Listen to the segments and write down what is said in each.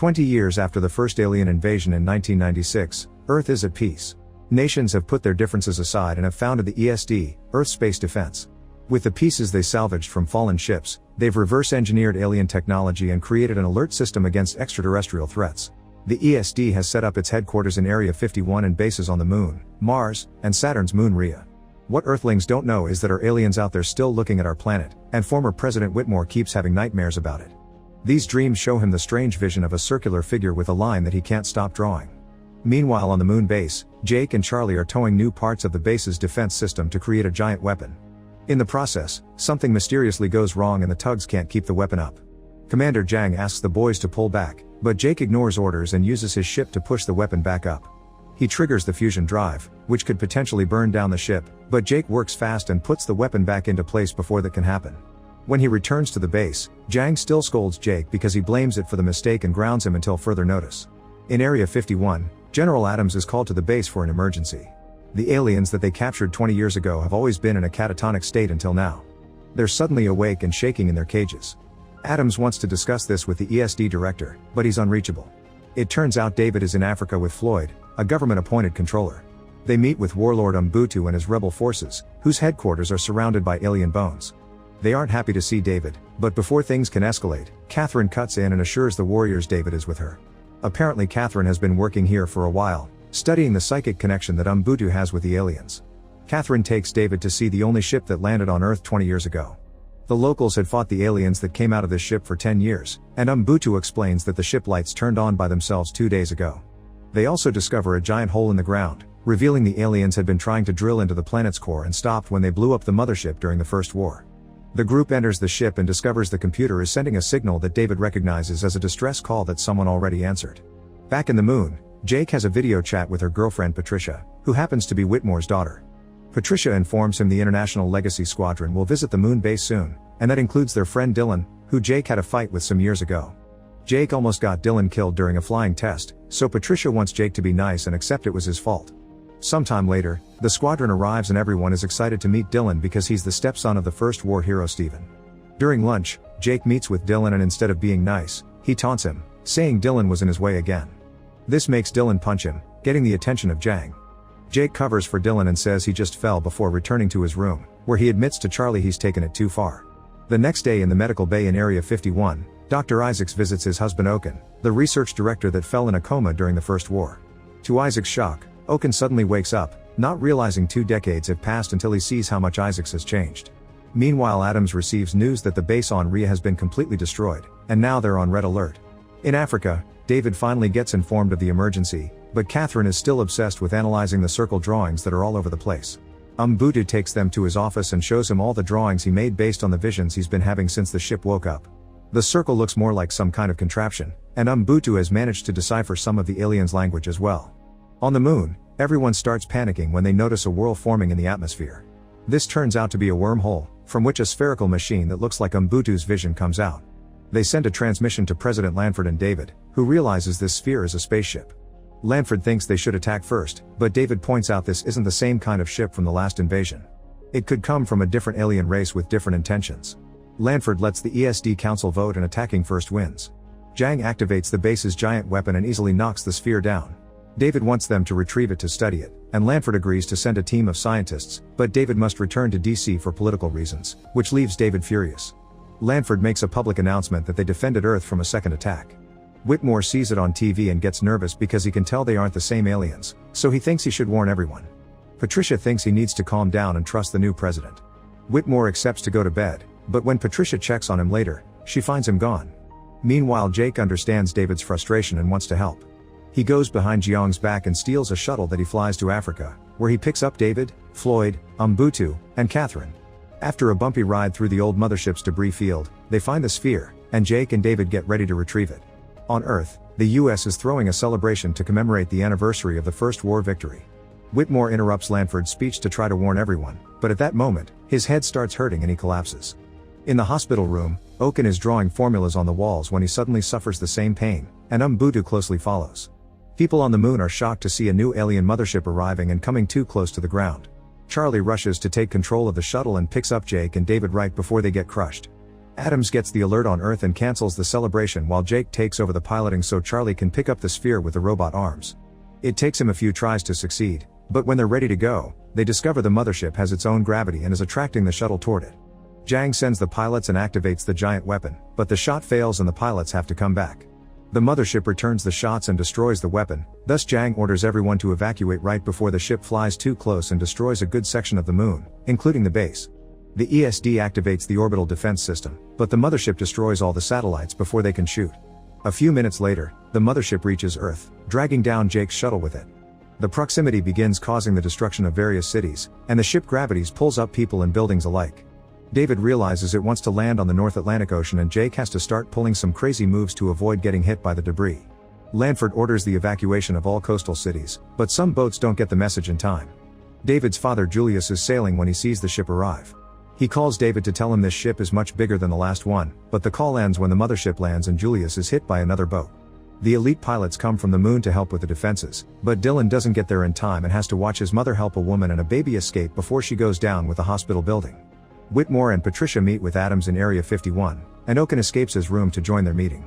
20 years after the first alien invasion in 1996, Earth is at peace. Nations have put their differences aside and have founded the ESD, Earth Space Defense. With the pieces they salvaged from fallen ships, they've reverse-engineered alien technology and created an alert system against extraterrestrial threats. The ESD has set up its headquarters in Area 51 and bases on the Moon, Mars, and Saturn's moon Rhea. What Earthlings don't know is that our aliens out there still looking at our planet, and former President Whitmore keeps having nightmares about it. These dreams show him the strange vision of a circular figure with a line that he can't stop drawing. Meanwhile on the moon base, Jake and Charlie are towing new parts of the base's defense system to create a giant weapon. In the process, something mysteriously goes wrong and the tugs can't keep the weapon up. Commander Jang asks the boys to pull back, but Jake ignores orders and uses his ship to push the weapon back up. He triggers the fusion drive, which could potentially burn down the ship, but Jake works fast and puts the weapon back into place before that can happen. When he returns to the base, Jang still scolds Jake because he blames it for the mistake and grounds him until further notice. In Area 51, General Adams is called to the base for an emergency. The aliens that they captured 20 years ago have always been in a catatonic state until now. They're suddenly awake and shaking in their cages. Adams wants to discuss this with the ESD director, but he's unreachable. It turns out David is in Africa with Floyd, a government-appointed controller. They meet with warlord Umbutu and his rebel forces, whose headquarters are surrounded by alien bones. They aren't happy to see David, but before things can escalate, Catherine cuts in and assures the warriors David is with her. Apparently Catherine has been working here for a while, studying the psychic connection that Umbutu has with the aliens. Catherine takes David to see the only ship that landed on Earth 20 years ago. The locals had fought the aliens that came out of this ship for 10 years, and Umbutu explains that the ship lights turned on by themselves 2 days ago. They also discover a giant hole in the ground, revealing the aliens had been trying to drill into the planet's core and stopped when they blew up the mothership during the First War. The group enters the ship and discovers the computer is sending a signal that David recognizes as a distress call that someone already answered. Back in the moon, Jake has a video chat with her girlfriend Patricia, who happens to be Whitmore's daughter. Patricia informs him the International Legacy Squadron will visit the moon base soon, and that includes their friend Dylan, who Jake had a fight with some years ago. Jake almost got Dylan killed during a flying test, so Patricia wants Jake to be nice and accept it was his fault. Sometime later, the squadron arrives and everyone is excited to meet Dylan because he's the stepson of the First War hero Stephen. During lunch, Jake meets with Dylan and instead of being nice, he taunts him, saying Dylan was in his way again. This makes Dylan punch him, getting the attention of Jang. Jake covers for Dylan and says he just fell before returning to his room, where he admits to Charlie he's taken it too far. The next day in the medical bay in Area 51, Dr. Isaacs visits his husband Oken, the research director that fell in a coma during the First War. To Isaacs' shock, Oken suddenly wakes up, not realizing 2 decades have passed until he sees how much Isaacs has changed. Meanwhile Adams receives news that the base on Rhea has been completely destroyed, and now they're on red alert. In Africa, David finally gets informed of the emergency, but Catherine is still obsessed with analyzing the circle drawings that are all over the place. Umbutu takes them to his office and shows him all the drawings he made based on the visions he's been having since the ship woke up. The circle looks more like some kind of contraption, and Umbutu has managed to decipher some of the aliens' language as well. On the moon, everyone starts panicking when they notice a whirl forming in the atmosphere. This turns out to be a wormhole, from which a spherical machine that looks like Umbutu's vision comes out. They send a transmission to President Lanford and David, who realizes this sphere is a spaceship. Lanford thinks they should attack first, but David points out this isn't the same kind of ship from the last invasion. It could come from a different alien race with different intentions. Lanford lets the ESD Council vote and attacking first wins. Jang activates the base's giant weapon and easily knocks the sphere down. David wants them to retrieve it to study it, and Lanford agrees to send a team of scientists, but David must return to DC for political reasons, which leaves David furious. Lanford makes a public announcement that they defended Earth from a second attack. Whitmore sees it on TV and gets nervous because he can tell they aren't the same aliens, so he thinks he should warn everyone. Patricia thinks he needs to calm down and trust the new president. Whitmore accepts to go to bed, but when Patricia checks on him later, she finds him gone. Meanwhile Jake understands David's frustration and wants to help. He goes behind Jiang's back and steals a shuttle that he flies to Africa, where he picks up David, Floyd, Umbutu, and Catherine. After a bumpy ride through the old mothership's debris field, they find the sphere, and Jake and David get ready to retrieve it. On Earth, the US is throwing a celebration to commemorate the anniversary of the First War victory. Whitmore interrupts Lanford's speech to try to warn everyone, but at that moment, his head starts hurting and he collapses. In the hospital room, Oken is drawing formulas on the walls when he suddenly suffers the same pain, and Umbutu closely follows. People on the moon are shocked to see a new alien mothership arriving and coming too close to the ground. Charlie rushes to take control of the shuttle and picks up Jake and David right before they get crushed. Adams gets the alert on Earth and cancels the celebration while Jake takes over the piloting so Charlie can pick up the sphere with the robot arms. It takes him a few tries to succeed, but when they're ready to go, they discover the mothership has its own gravity and is attracting the shuttle toward it. Jang sends the pilots and activates the giant weapon, but the shot fails and the pilots have to come back. The mothership returns the shots and destroys the weapon, thus Jang orders everyone to evacuate right before the ship flies too close and destroys a good section of the moon, including the base. The ESD activates the orbital defense system, but the mothership destroys all the satellites before they can shoot. A few minutes later, the mothership reaches Earth, dragging down Jake's shuttle with it. The proximity begins causing the destruction of various cities, and the ship gravities pulls up people and buildings alike. David realizes it wants to land on the North Atlantic Ocean and Jake has to start pulling some crazy moves to avoid getting hit by the debris. Lanford orders the evacuation of all coastal cities, but some boats don't get the message in time. David's father Julius is sailing when he sees the ship arrive. He calls David to tell him this ship is much bigger than the last one, but the call ends when the mothership lands and Julius is hit by another boat. The elite pilots come from the moon to help with the defenses, but Dylan doesn't get there in time and has to watch his mother help a woman and a baby escape before she goes down with the hospital building. Whitmore and Patricia meet with Adams in Area 51, and Oaken escapes his room to join their meeting.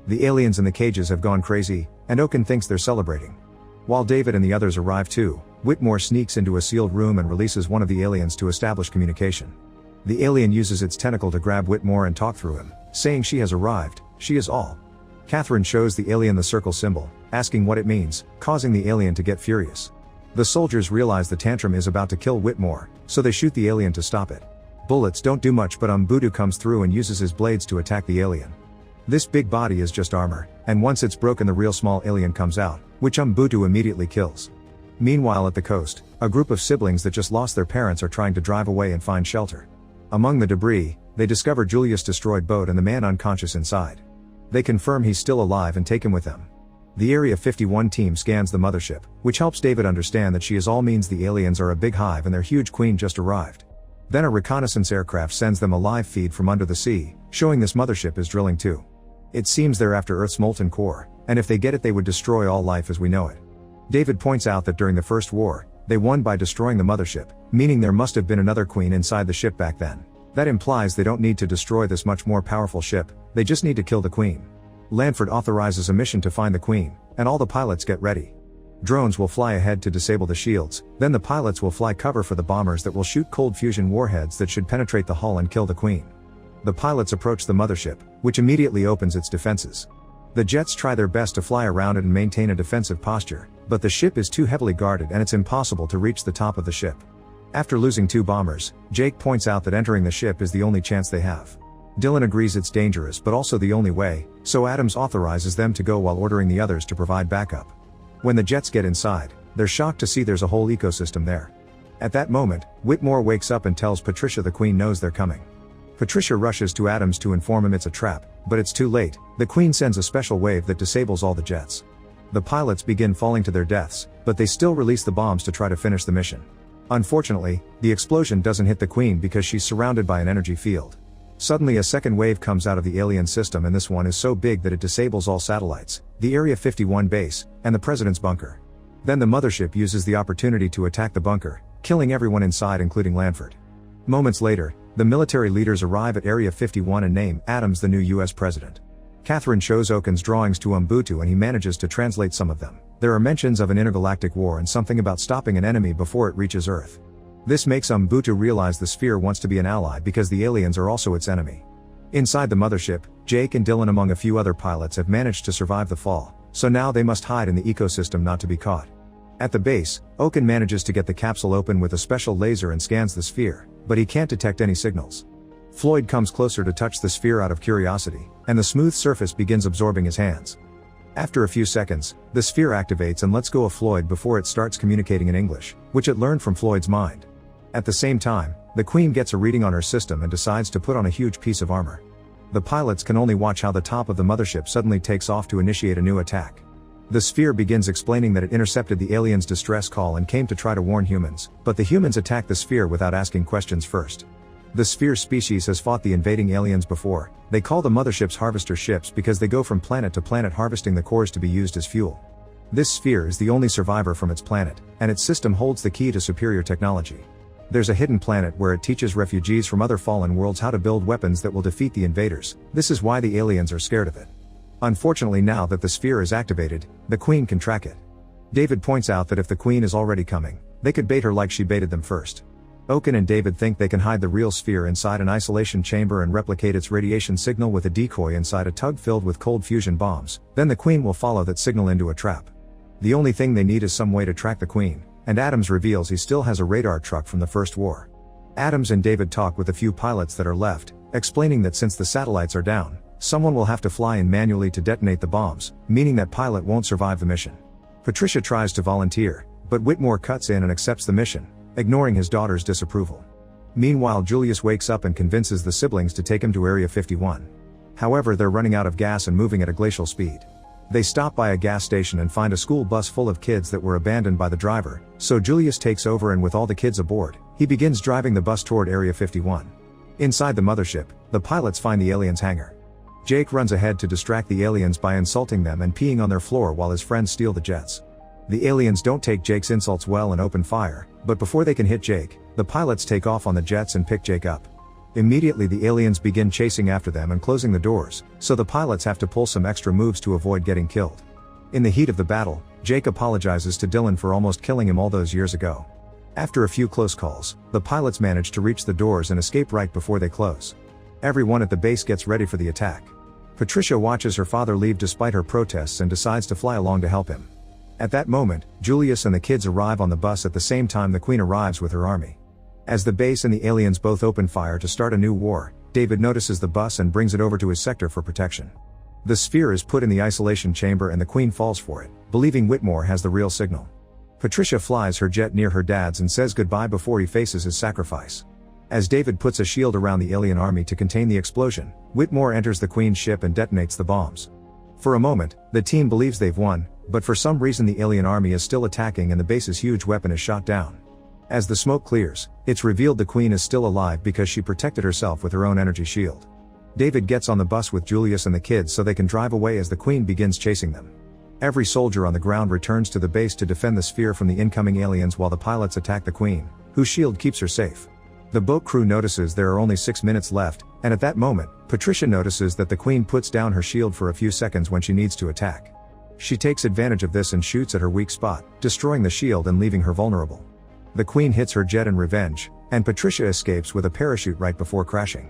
The aliens in the cages have gone crazy, and Oaken thinks they're celebrating. While David and the others arrive too, Whitmore sneaks into a sealed room and releases one of the aliens to establish communication. The alien uses its tentacle to grab Whitmore and talk through him, saying she has arrived, she is all. Catherine shows the alien the circle symbol, asking what it means, causing the alien to get furious. The soldiers realize the tantrum is about to kill Whitmore, so they shoot the alien to stop it. Bullets don't do much but Umbudu comes through and uses his blades to attack the alien. This big body is just armor, and once it's broken the real small alien comes out, which Umbudu immediately kills. Meanwhile at the coast, a group of siblings that just lost their parents are trying to drive away and find shelter. Among the debris, they discover Julius' destroyed boat and the man unconscious inside. They confirm he's still alive and take him with them. The Area 51 team scans the mothership, which helps David understand that she is all means the aliens are a big hive and their huge queen just arrived. Then a reconnaissance aircraft sends them a live feed from under the sea, showing this mothership is drilling too. It seems they're after Earth's molten core, and if they get it they would destroy all life as we know it. David points out that during the First War, they won by destroying the mothership, meaning there must have been another queen inside the ship back then. That implies they don't need to destroy this much more powerful ship, they just need to kill the queen. Lanford authorizes a mission to find the queen, and all the pilots get ready. Drones will fly ahead to disable the shields, then the pilots will fly cover for the bombers that will shoot cold fusion warheads that should penetrate the hull and kill the queen. The pilots approach the mothership, which immediately opens its defenses. The jets try their best to fly around it and maintain a defensive posture, but the ship is too heavily guarded and it's impossible to reach the top of the ship. After losing 2 bombers, Jake points out that entering the ship is the only chance they have. Dylan agrees it's dangerous but also the only way, so Adams authorizes them to go while ordering the others to provide backup. When the jets get inside, they're shocked to see there's a whole ecosystem there. At that moment, Whitmore wakes up and tells Patricia the queen knows they're coming. Patricia rushes to Adams to inform him it's a trap, but it's too late, the queen sends a special wave that disables all the jets. The pilots begin falling to their deaths, but they still release the bombs to try to finish the mission. Unfortunately, the explosion doesn't hit the queen because she's surrounded by an energy field. Suddenly a second wave comes out of the alien system and this one is so big that it disables all satellites, the Area 51 base, and the president's bunker. Then the mothership uses the opportunity to attack the bunker, killing everyone inside including Lanford. Moments later, the military leaders arrive at Area 51 and name Adams the new US president. Catherine shows Oaken's drawings to Umbutu and he manages to translate some of them. There are mentions of an intergalactic war and something about stopping an enemy before it reaches Earth. This makes Umbutu realize the sphere wants to be an ally because the aliens are also its enemy. Inside the mothership, Jake and Dylan among a few other pilots have managed to survive the fall, so now they must hide in the ecosystem not to be caught. At the base, Oaken manages to get the capsule open with a special laser and scans the sphere, but he can't detect any signals. Floyd comes closer to touch the sphere out of curiosity, and the smooth surface begins absorbing his hands. After a few seconds, the sphere activates and lets go of Floyd before it starts communicating in English, which it learned from Floyd's mind. At the same time, the Queen gets a reading on her system and decides to put on a huge piece of armor. The pilots can only watch how the top of the mothership suddenly takes off to initiate a new attack. The sphere begins explaining that it intercepted the aliens' distress call and came to try to warn humans, but the humans attack the sphere without asking questions first. The sphere species has fought the invading aliens before. They call the motherships harvester ships because they go from planet to planet harvesting the cores to be used as fuel. This sphere is the only survivor from its planet, and its system holds the key to superior technology. There's a hidden planet where it teaches refugees from other fallen worlds how to build weapons that will defeat the invaders. This is why the aliens are scared of it. Unfortunately, now that the sphere is activated, the Queen can track it. David points out that if the Queen is already coming, they could bait her like she baited them first. Oaken and David think they can hide the real sphere inside an isolation chamber and replicate its radiation signal with a decoy inside a tug filled with cold fusion bombs. Then the Queen will follow that signal into a trap. The only thing they need is some way to track the Queen, and Adams reveals he still has a radar truck from the First War. Adams and David talk with the few pilots that are left, explaining that since the satellites are down, someone will have to fly in manually to detonate the bombs, meaning that pilot won't survive the mission. Patricia tries to volunteer, but Whitmore cuts in and accepts the mission, ignoring his daughter's disapproval. Meanwhile, Julius wakes up and convinces the siblings to take him to Area 51. However, they're running out of gas and moving at a glacial speed. They stop by a gas station and find a school bus full of kids that were abandoned by the driver, so Julius takes over, and with all the kids aboard, he begins driving the bus toward Area 51. Inside the mothership, the pilots find the aliens' hangar. Jake runs ahead to distract the aliens by insulting them and peeing on their floor while his friends steal the jets. The aliens don't take Jake's insults well and open fire, but before they can hit Jake, the pilots take off on the jets and pick Jake up. Immediately the aliens begin chasing after them and closing the doors, so the pilots have to pull some extra moves to avoid getting killed. In the heat of the battle, Jake apologizes to Dylan for almost killing him all those years ago. After a few close calls, the pilots manage to reach the doors and escape right before they close. Everyone at the base gets ready for the attack. Patricia watches her father leave despite her protests and decides to fly along to help him. At that moment, Julius and the kids arrive on the bus at the same time the Queen arrives with her army. As the base and the aliens both open fire to start a new war, David notices the bus and brings it over to his sector for protection. The sphere is put in the isolation chamber and the Queen falls for it, believing Whitmore has the real signal. Patricia flies her jet near her dad's and says goodbye before he faces his sacrifice. As David puts a shield around the alien army to contain the explosion, Whitmore enters the Queen's ship and detonates the bombs. For a moment, the team believes they've won, but for some reason the alien army is still attacking and the base's huge weapon is shot down. As the smoke clears, it's revealed the Queen is still alive because she protected herself with her own energy shield. David gets on the bus with Julius and the kids so they can drive away as the Queen begins chasing them. Every soldier on the ground returns to the base to defend the sphere from the incoming aliens while the pilots attack the Queen, whose shield keeps her safe. The boat crew notices there are only 6 minutes left, and at that moment, Patricia notices that the Queen puts down her shield for a few seconds when she needs to attack. She takes advantage of this and shoots at her weak spot, destroying the shield and leaving her vulnerable. The Queen hits her jet in revenge, and Patricia escapes with a parachute right before crashing.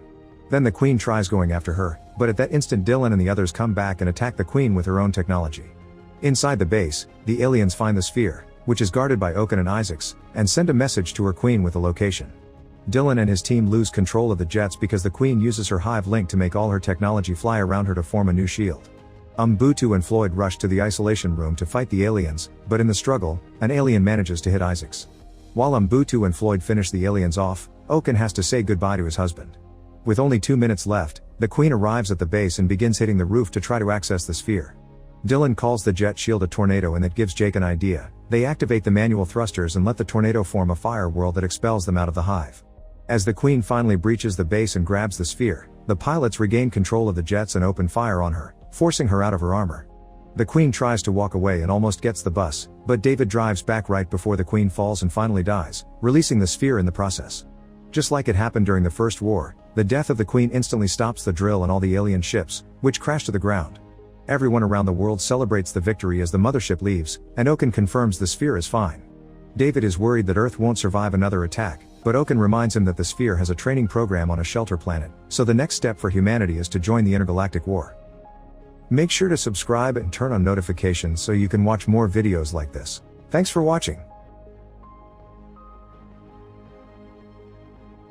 Then the Queen tries going after her, but at that instant Dylan and the others come back and attack the Queen with her own technology. Inside the base, the aliens find the sphere, which is guarded by Oaken and Isaacs, and send a message to her Queen with a location. Dylan and his team lose control of the jets because the Queen uses her hive link to make all her technology fly around her to form a new shield. Umbutu and Floyd rush to the isolation room to fight the aliens, but in the struggle, an alien manages to hit Isaacs. While Umbutu and Floyd finish the aliens off, Oaken has to say goodbye to his husband. With only 2 minutes left, the Queen arrives at the base and begins hitting the roof to try to access the sphere. Dylan calls the jet shield a tornado and that gives Jake an idea. They activate the manual thrusters and let the tornado form a fire whirl that expels them out of the hive. As the Queen finally breaches the base and grabs the sphere, the pilots regain control of the jets and open fire on her, forcing her out of her armor. The Queen tries to walk away and almost gets the bus, but David drives back right before the Queen falls and finally dies, releasing the sphere in the process. Just like it happened during the First War, the death of the Queen instantly stops the drill and all the alien ships, which crash to the ground. Everyone around the world celebrates the victory as the mothership leaves, and Oaken confirms the sphere is fine. David is worried that Earth won't survive another attack, but Oaken reminds him that the sphere has a training program on a shelter planet, so the next step for humanity is to join the intergalactic war. Make sure to subscribe and turn on notifications so you can watch more videos like this. Thanks for watching.